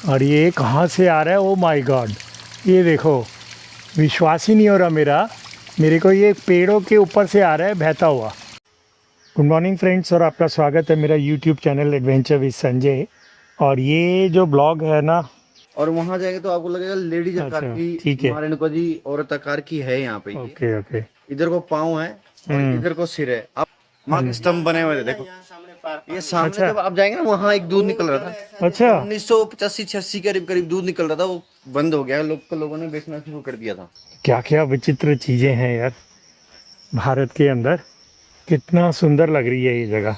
और ये कहाँ से आ रहा है, ओ माय गॉड। ये देखो, विश्वास ही नहीं हो रहा मेरे को, ये पेड़ों के ऊपर से आ रहा है बहता हुआ। गुड मॉर्निंग फ्रेंड्स, और आपका स्वागत है मेरा YouTube channel adventure with Sanjay. और ये जो ब्लॉग है ना, और वहां जाएंगे तो आपको लगेगा लेडीज आकार अच्छा की, ठीक है, माँ रेणुका जी औरत आकार की है यहाँ पे। ये ओके ओके। इधर को पाँव है और इधर को सिर है। आप माँ के स्तंभ बने हुए थे, देखो ये सामने। अच्छा जब आप जाएंगे ना, वहाँ एक दूध निकल रहा था। अच्छा 1985-86 करीब करीब दूध निकल रहा था, वो बंद हो गया। लोगों ने बेचना शुरू कर दिया था। क्या क्या विचित्र चीज़ें हैं यार भारत के अंदर। कितना सुंदर लग रही है ये जगह।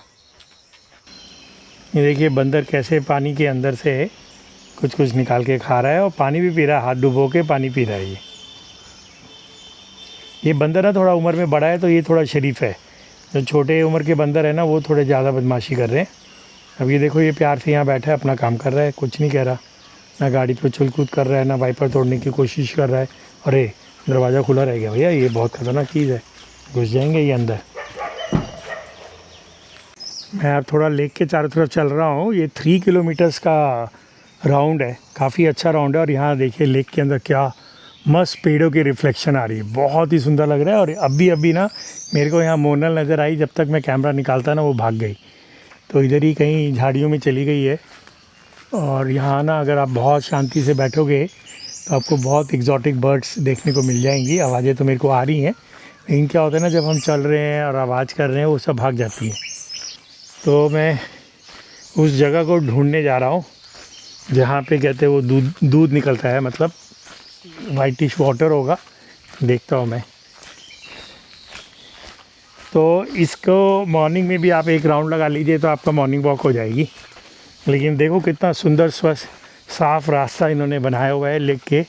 ये देखिए बंदर कैसे पानी के अंदर से कुछ कुछ निकाल के खा रहा है और पानी भी पी रहा है, हाथ डुबो के पानी पी रहा है। ये बंदर ना थोड़ा उम्र में बड़ा है तो ये थोड़ा शरीफ है। जो छोटे उम्र के बंदर है ना, वो थोड़े ज़्यादा बदमाशी कर रहे हैं। अब ये देखो, ये प्यार से यहाँ बैठा है, अपना काम कर रहा है, कुछ नहीं कह रहा। ना गाड़ी पे उछल कूद कर रहा है, ना वाइपर तोड़ने की कोशिश कर रहा है। अरे दरवाज़ा खुला रह गया भैया, ये बहुत ख़तरनाक चीज़ है, घुस जाएंगे ये अंदर। मैं अब थोड़ा लेक के चारों तरफ चल रहा हूँ। ये 3 किलोमीटर्स का राउंड है, काफ़ी अच्छा राउंड है। और यहाँ देखिए लेक के अंदर क्या मस्त पेड़ों की रिफ्लेक्शन आ रही है, बहुत ही सुंदर लग रहा है। और अभी ना मेरे को यहाँ मोनल नज़र आई, जब तक मैं कैमरा निकालता ना वो भाग गई, तो इधर ही कहीं झाड़ियों में चली गई है। और यहाँ ना अगर आप बहुत शांति से बैठोगे तो आपको बहुत एग्जॉटिक बर्ड्स देखने को मिल जाएंगी। आवाज़ें तो मेरे को आ रही हैं, लेकिन क्या होता है ना, जब हम चल रहे हैं और आवाज़ कर रहे हैं वो सब भाग जाती है। तो मैं उस जगह को ढूंढने जा रहा हूँ जहाँ पे कहते हैं वो दूध निकलता है, मतलब वाइटिश वाटर होगा, देखता हूँ मैं। तो इसको मॉर्निंग में भी आप एक राउंड लगा लीजिए तो आपका मॉर्निंग वॉक हो जाएगी। लेकिन देखो कितना सुंदर स्वच्छ साफ़ रास्ता इन्होंने बनाया हुआ है लेक के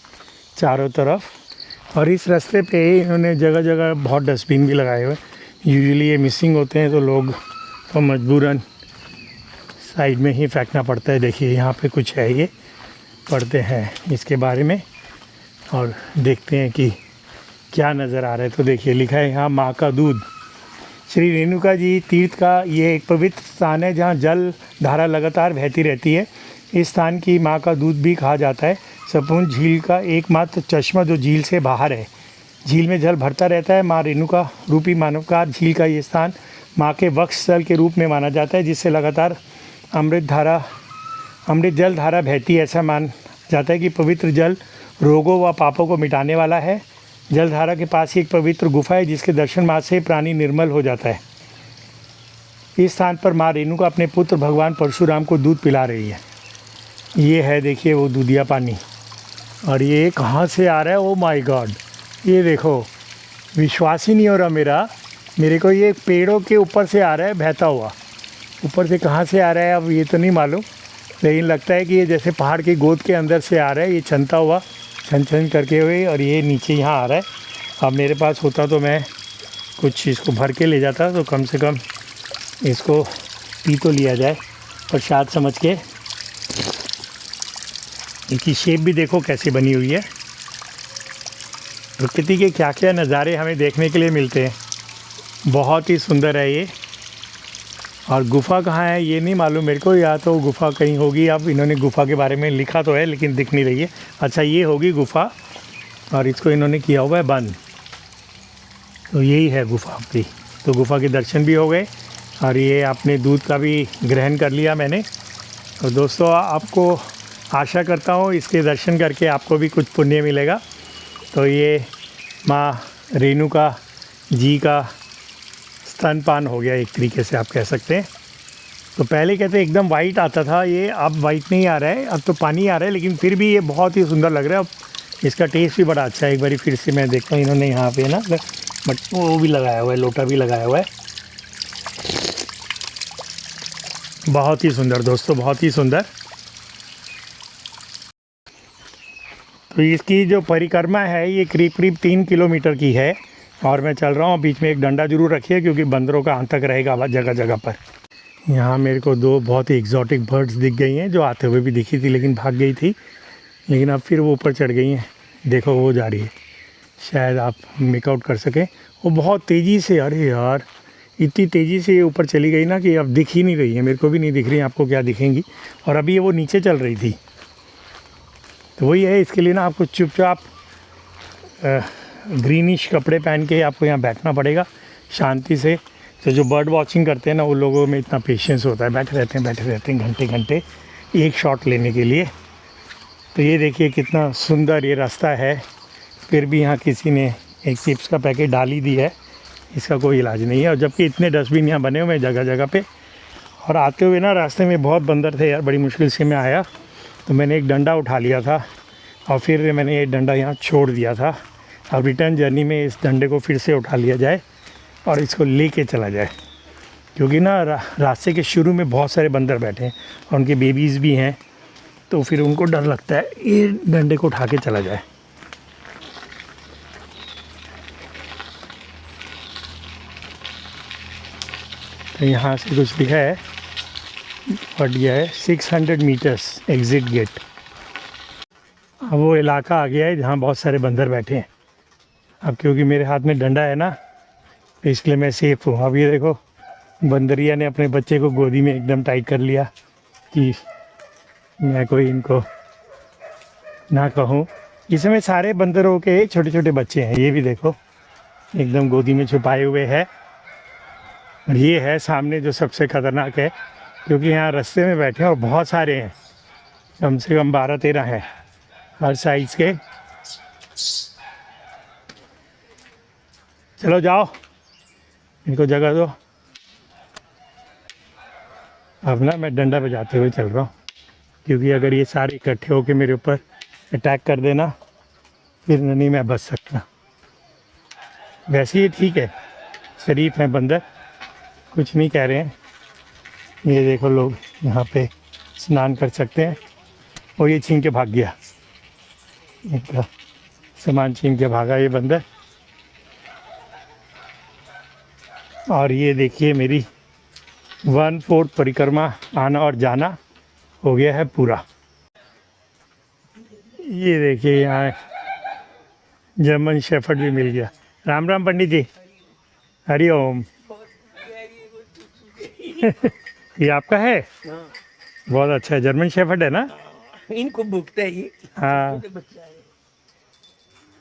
चारों तरफ। और इस रास्ते पे इन्होंने जगह जगह बहुत डस्टबिन भी लगाए हुए हैं। यूजुअली ये मिसिंग होते हैं तो लोग तो मजबूरन साइड में ही फेंकना पड़ता है। देखिए यहाँ पे कुछ है, ये पढ़ते हैं इसके बारे में और देखते हैं कि क्या नज़र आ रहा है। तो देखिए लिखा है यहाँ माँ का दूध। श्री रेणुका जी तीर्थ का ये एक पवित्र स्थान है जहाँ जल धारा लगातार बहती रहती है। इस स्थान की माँ का दूध भी कहा जाता है। संपूर्ण झील का एकमात्र चश्मा जो झील से बाहर है। झील में जल भरता रहता है। माँ रेणुका रूपी मानवकार झील का ये स्थान माँ के वक्षस्थल के रूप में माना जाता है, जिससे लगातार अमृत जल धारा बहती है। ऐसा मान जाता है कि पवित्र जल रोगों व पापों को मिटाने वाला है। जलधारा के पास ही एक पवित्र गुफा है जिसके दर्शन मात्र से प्राणी निर्मल हो जाता है। इस स्थान पर माँ रेणुका अपने पुत्र भगवान परशुराम को दूध पिला रही है। ये है देखिए वो दूधिया पानी। और ये कहाँ से आ रहा है, ओ माय गॉड। ये देखो, विश्वास ही नहीं हो रहा मेरे को, ये पेड़ों के ऊपर से आ रहा है बहता हुआ। ऊपर से कहाँ से आ रहा है अब ये तो नहीं मालूम, लेकिन लगता है कि ये जैसे पहाड़ की गोद के अंदर से आ रहा है, ये छनता हुआ छन छन करके हुए, और ये नीचे यहाँ आ रहा है। अब मेरे पास होता तो मैं कुछ इसको भर के ले जाता, तो कम से कम इसको पी तो लिया जाए प्रसाद समझ के। इनकी शेप भी देखो कैसी बनी हुई है। प्रकृति के क्या क्या नज़ारे हमें देखने के लिए मिलते हैं, बहुत ही सुंदर है ये। और गुफ़ा कहाँ है ये नहीं मालूम मेरे को, या तो गुफ़ा कहीं होगी। अब इन्होंने गुफ़ा के बारे में लिखा तो है लेकिन दिख नहीं रही है। अच्छा ये होगी गुफ़ा, और इसको इन्होंने किया हुआ है बंद, तो यही है गुफ़ा आपकी। तो गुफ़ा के दर्शन भी हो गए और ये आपने दूध का भी ग्रहण कर लिया मैंने। तो दोस्तों आपको आशा करता हूँ इसके दर्शन करके आपको भी कुछ पुण्य मिलेगा। तो ये माँ रेणुका जी का स्तनपान हो गया एक तरीके से आप कह सकते हैं। तो पहले कहते एकदम वाइट आता था, ये अब वाइट नहीं आ रहा है, अब तो पानी आ रहा है, लेकिन फिर भी ये बहुत ही सुंदर लग रहा है। अब इसका टेस्ट भी बड़ा अच्छा है। एक बारी फिर से मैं देखता हूँ, इन्होंने यहाँ पे ना बट वो भी लगाया हुआ है, लोटा भी लगाया हुआ है। बहुत ही सुंदर दोस्तों, बहुत ही सुंदर। तो इसकी जो परिक्रमा है ये करीब करीब 3 किलोमीटर की है। और मैं चल रहा हूँ, बीच में एक डंडा जरूर रखिए क्योंकि बंदरों का आतंक रहेगा जगह जगह पर। यहाँ मेरे को 2 बहुत ही एग्जॉटिक बर्ड्स दिख गई हैं, जो आते हुए भी दिखी थी लेकिन भाग गई थी, लेकिन अब फिर वो ऊपर चढ़ गई हैं। देखो वो जा रही है, शायद आप मेकआउट कर सकें। वो बहुत तेज़ी से, अरे यार इतनी तेज़ी से ये ऊपर चली गई ना कि अब दिख ही नहीं रही है। मेरे को भी नहीं दिख रही, आपको क्या दिखेंगी। और अभी वो नीचे चल रही थी, तो वही है, इसके लिए ना आपको चुपचाप ग्रीनिश कपड़े पहन के आपको यहाँ बैठना पड़ेगा शांति से। तो जो बर्ड वॉचिंग करते हैं ना, वो लोगों में इतना पेशेंस होता है, बैठे रहते हैं घंटे घंटे एक शॉट लेने के लिए। तो ये देखिए कितना सुंदर ये रास्ता है, फिर भी यहाँ किसी ने एक चिप्स का पैकेट डाल ही दी है, इसका कोई इलाज नहीं है। और जबकि इतने डस्टबिन यहाँ बने हुए हैं जगह जगह पे। और आते हुए ना रास्ते में बहुत बंदर थे यार, बड़ी मुश्किल से मैं आया, तो मैंने एक डंडा उठा लिया था और फिर मैंने ये डंडा यहाँ छोड़ दिया था। अब रिटर्न जर्नी में इस डंडे को फिर से उठा लिया जाए और इसको लेके चला जाए, क्योंकि ना रास्ते के शुरू में बहुत सारे बंदर बैठे हैं और उनके बेबीज़ भी हैं, तो फिर उनको डर लगता है ये डंडे को उठा के चला जाए। तो यहाँ से कुछ लिखा है, और यह है 600 मीटर्स एग्ज़िट गेट। अब वो इलाका आ गया है जहाँ बहुत सारे बंदर बैठे हैं। अब क्योंकि मेरे हाथ में डंडा है ना, तो इसलिए मैं सेफ़ हूँ। अब ये देखो बंदरिया ने अपने बच्चे को गोदी में एकदम टाइट कर लिया कि मैं कोई इनको ना कहूँ। इसमें सारे बंदरों के छोटे छोटे बच्चे हैं, ये भी देखो एकदम गोदी में छुपाए हुए है। और ये है सामने जो सबसे ख़तरनाक है, क्योंकि यहाँ रास्ते में बैठे हैं और बहुत सारे हैं, कम से कम 12-13 हैं हर साइज़ के। चलो जाओ, इनको जगह दो। अब ना मैं डंडा बजाते हुए चल रहा हूँ, क्योंकि अगर ये सारे इकट्ठे होकर मेरे ऊपर अटैक कर देना, फिर नहीं मैं बच सकता। वैसे ये ठीक है, शरीफ हैं बंदर, कुछ नहीं कह रहे हैं। ये देखो लोग यहाँ पे स्नान कर सकते हैं। और ये छीन के भाग गया, इनका सामान छीन के भागा ये बंदर। और ये देखिए मेरी 1/4 परिक्रमा आना और जाना हो गया है पूरा। ये देखिए यहाँ जर्मन शेफर्ड भी मिल गया। राम राम पंडित जी, हरि ओम। ये आपका है? बहुत अच्छा है, जर्मन शेफर्ड है ना? इनको भुगता है ये। हाँ,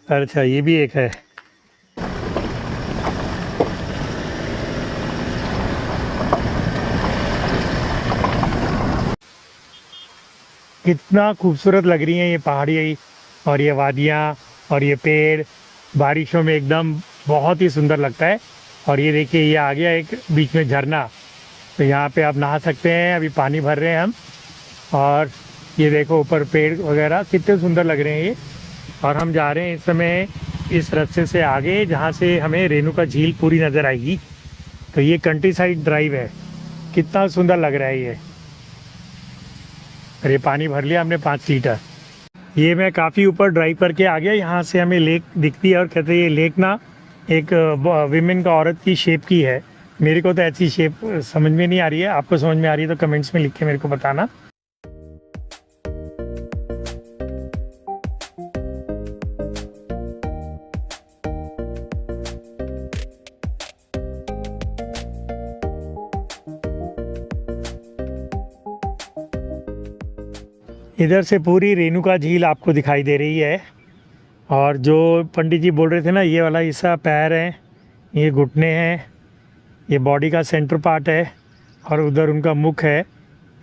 अच्छा ये भी एक है। कितना खूबसूरत लग रही हैं ये पहाड़ी और ये वादियाँ और ये पेड़, बारिशों में एकदम बहुत ही सुंदर लगता है। और ये देखिए ये आ गया एक बीच में झरना, तो यहाँ पे आप नहा सकते हैं। अभी पानी भर रहे हैं हम, और ये देखो ऊपर पेड़ वगैरह कितने सुंदर लग रहे हैं ये। और हम जा रहे हैं इस समय इस रास्ते से आगे, जहाँ से हमें रेणुका झील पूरी नज़र आएगी। तो ये कंट्री साइड ड्राइव है, कितना सुंदर लग रहा है ये। और ये पानी भर लिया हमने 5 लीटर। ये मैं काफ़ी ऊपर ड्राइव करके आ गया, यहाँ से हमें लेक दिखती है और कहते हैं ये लेक ना एक विमेन का, औरत की शेप की है। मेरे को तो ऐसी शेप समझ में नहीं आ रही है, आपको समझ में आ रही है तो कमेंट्स में लिख के मेरे को बताना। इधर से पूरी रेणुका झील आपको दिखाई दे रही है। और जो पंडित जी बोल रहे थे ना, ये वाला हिस्सा पैर है, ये घुटने हैं, ये बॉडी का सेंटर पार्ट है, और उधर उनका मुख है,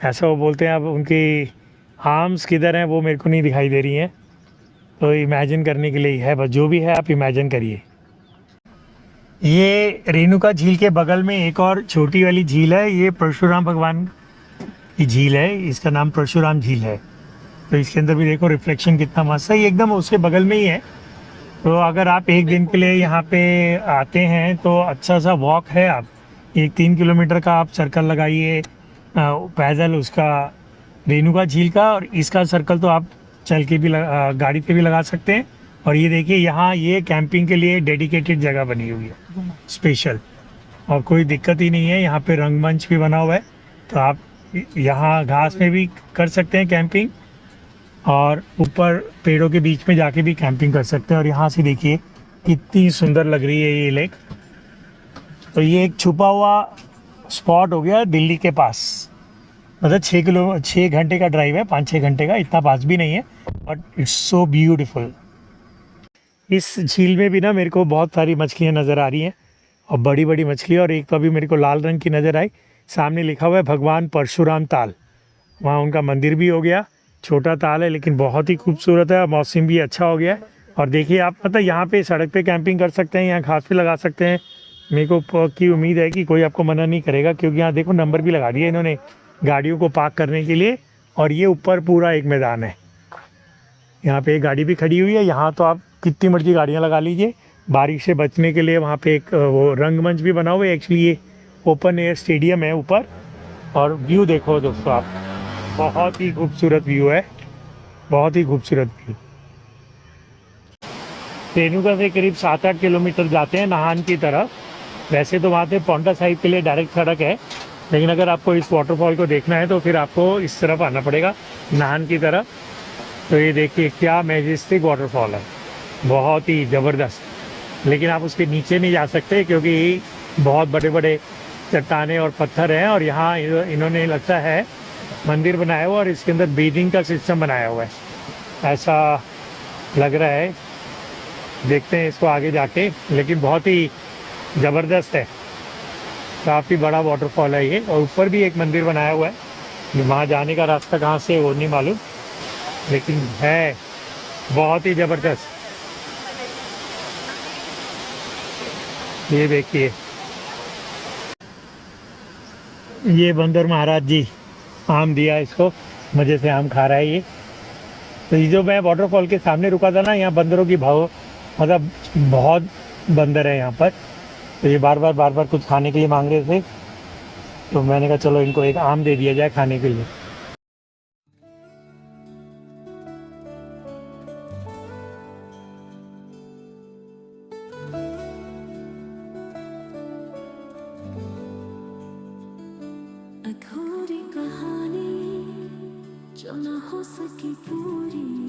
ऐसा वो बोलते हैं। अब उनकी आर्म्स किधर हैं वो मेरे को नहीं दिखाई दे रही हैं, तो इमेजिन करने के लिए ही है, बस जो भी है आप इमेजिन करिए। ये रेणुका झील के बगल में एक और छोटी वाली झील है, ये परशुराम भगवान की झील है, इसका नाम परशुराम झील है। तो इसके अंदर भी देखो रिफ्लेक्शन कितना मस्त है, ये एकदम उसके बगल में ही है। तो अगर आप एक दिन के लिए यहाँ पे आते हैं तो अच्छा सा वॉक है, आप 3 किलोमीटर का आप सर्कल लगाइए पैदल उसका, रेणुका झील का, और इसका सर्कल तो आप चल के भी गाड़ी पे भी लगा सकते हैं। और ये देखिए यहाँ ये कैंपिंग के लिए डेडिकेटेड जगह बनी हुई है स्पेशल, और कोई दिक्कत ही नहीं है। यहाँ पे रंगमंच भी बना हुआ है, तो आप यहाँ घास में भी कर सकते हैं कैंपिंग, और ऊपर पेड़ों के बीच में जाके भी कैंपिंग कर सकते हैं। और यहाँ से देखिए कितनी सुंदर लग रही है ये लेक। तो ये एक छुपा हुआ स्पॉट हो गया दिल्ली के पास, मतलब 6 घंटे का ड्राइव है, 5-6 घंटे का, इतना पास भी नहीं है। But it's so beautiful. इस झील में भी ना मेरे को बहुत सारी मछलियाँ नज़र आ रही हैं और बड़ी बड़ी मछली, और एक तो अभी मेरे को लाल रंग की नज़र आई। सामने लिखा हुआ है भगवान परशुराम ताल, वहाँ उनका मंदिर भी हो गया। छोटा ताल है लेकिन बहुत ही खूबसूरत है, मौसम भी अच्छा हो गया है। और देखिए आप मतलब यहाँ पे सड़क पे कैंपिंग कर सकते हैं, यहाँ घास पे लगा सकते हैं। मेरे को की उम्मीद है कि कोई आपको मना नहीं करेगा, क्योंकि यहाँ देखो नंबर भी लगा दिया इन्होंने गाड़ियों को पार्क करने के लिए। और ये ऊपर पूरा एक मैदान है, यहाँ पे एक गाड़ी भी खड़ी हुई है। यहाँ तो आप कितनी मर्जी गाड़ियाँ लगा लीजिए। बारिश से बचने के लिए वहाँ पे एक वो रंगमंच भी बना हुआ है। एक्चुअली ये ओपन एयर स्टेडियम है ऊपर। और व्यू देखो दोस्तों आप, बहुत ही खूबसूरत व्यू है, बहुत ही खूबसूरत व्यू। रेणुका से करीब 7-8 किलोमीटर जाते हैं नाहन की तरफ। वैसे तो वहाँ से पौंटा साहिब के लिए डायरेक्ट सड़क है, लेकिन अगर आपको इस वाटरफॉल को देखना है तो फिर आपको इस तरफ आना पड़ेगा, नाहन की तरफ। तो ये देखिए क्या मैजेस्टिक वाटरफॉल है, बहुत ही ज़बरदस्त। लेकिन आप उसके नीचे नहीं जा सकते क्योंकि बहुत बड़े बड़े चट्टाने और पत्थर हैं। और यहाँ इन्होंने लगता है मंदिर बनाया हुआ और इसके अंदर ब्रीदिंग का सिस्टम बनाया हुआ है, ऐसा लग रहा है। देखते हैं इसको आगे जाके, लेकिन बहुत ही ज़बरदस्त है, काफ़ी बड़ा वाटरफॉल है ये। और ऊपर भी एक मंदिर बनाया हुआ है, वहाँ जाने का रास्ता कहाँ से वो नहीं मालूम, लेकिन है बहुत ही ज़बरदस्त। ये देखिए ये बंदर महाराज जी आम दिया इसको, मज़े से आम खा रहा है ये। तो ये जो मैं वाटरफॉल के सामने रुका था ना, यहाँ बंदरों की भाव मतलब बहुत बंदर है यहाँ पर। तो ये बार बार कुछ खाने के लिए मांग रहे थे, तो मैंने कहा चलो इनको एक आम दे दिया जाए खाने के लिए। अधूरी कहानी जो न हो सकी पूरी।